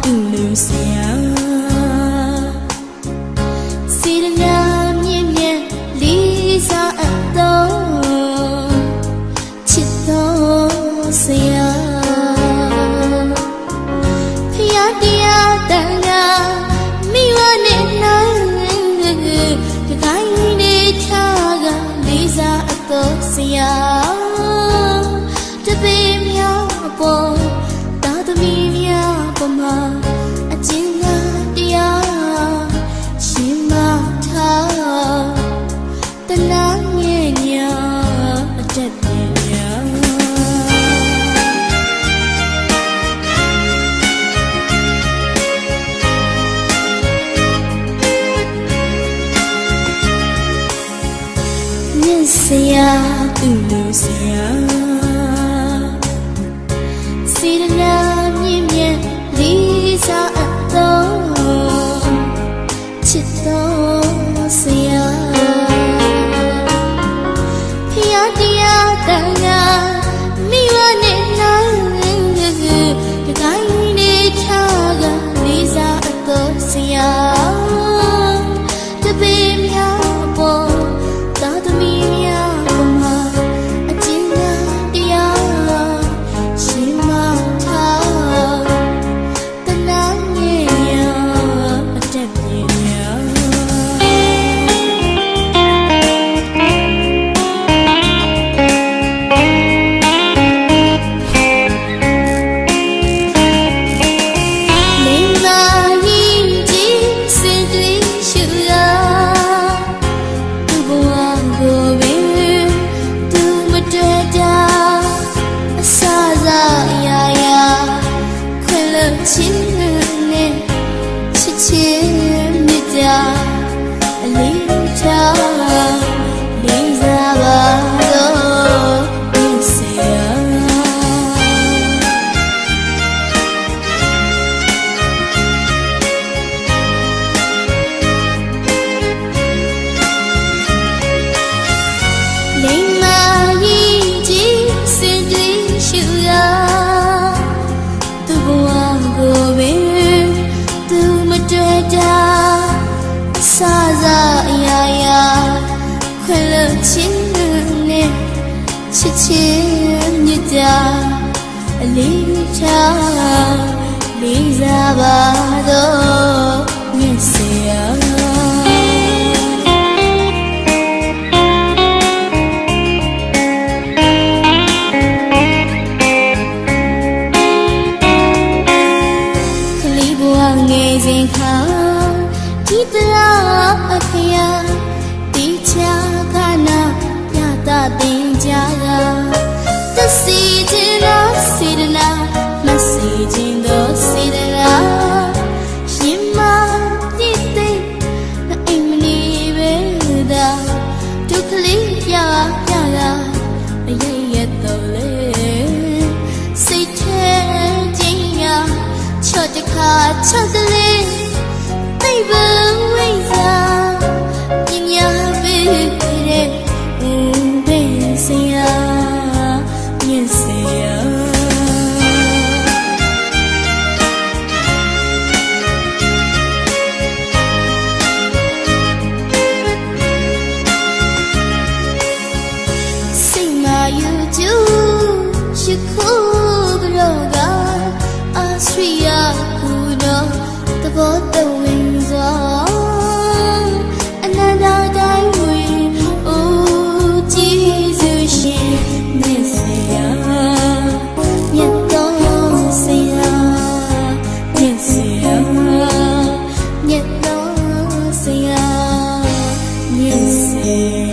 တူလို့ဆရာစေတနာမြင့်မြတ်လေးစားအပ်တော်ချစ်တော်ဆရာဖျားတရားတန်ခါမိဝနဲ့နိုင်တကိုင်းနေချာကလေးစားအပ်တော်ဆရာတပည့်များပေါ်သာသမီများပမာအကျဉ်းသာတရားရှင်မထားတနာငယ်ညာအတက်ပြညာမြတ်ဆရာသူလို့ဆရာစေတနာမြင့်မြတ်လေးစားအပ်တော်ချစ်တော်ဆရာဖျားတရားတန်ခါမိဝနဲ့နိုင်တကိုင်းနေချာကလေးစားအပ်တော်ဆရာတပည့်များပေါ်သာသမီများပမာအကျဉ်းသာတရားရှင်မထားတနာငယ်ညာအတက်ပြညာလိမ္မာကြီးကြီးစင်တွေရှူရာသူ့ဘဝကိုပင်သူမတွေ့တာအစစအရာရာခွင့်လို့ချင်းနဲ့ချစ်ချင်းမြတ်တာအလေးထားလေးစားပါတော့မြတ်ဆရာလိမ္မာကြီးကြီးစင်တွေရှူရာသူ့ဘဝကိုပင်သူမတွေ့တာအစစအရာရာခွင့်လို့ချင်းနဲ့ချစ်ချင်းမြတ်တာအလေးထားလေးစားပါတော့မြတ်ဆရာငယ်စဉ်ခါဒီတလားအခရာတိချာခနာညတာတင်ကြတာတစီခြင်းသောစေတနာမစီခြင်းသောစေတနာရှင်မပြည့်သိအိမ်မနေပဲသာဒုက္ခလေးပြတာအရရတော့လေစိတ်ထဲခြင်းရာချော့တခါချော့တလေသိပ်ပဲဝိဇ္ဇာပညာပေးတဲ့ဘယ်ဆရာမြတ်ဆရာစိတ်မာယူကျူရှိခုဘရောကအဆွေရခုတော့တဘောတဝင်းစွာအနန္တတိုင်းဝင်အိုးကြည်စုရှင်မြတ်ဆရာမြတ်တော်ဆရာမြတ်ဆရာမြတ်တော်ဆရာမြတ်ဆရာ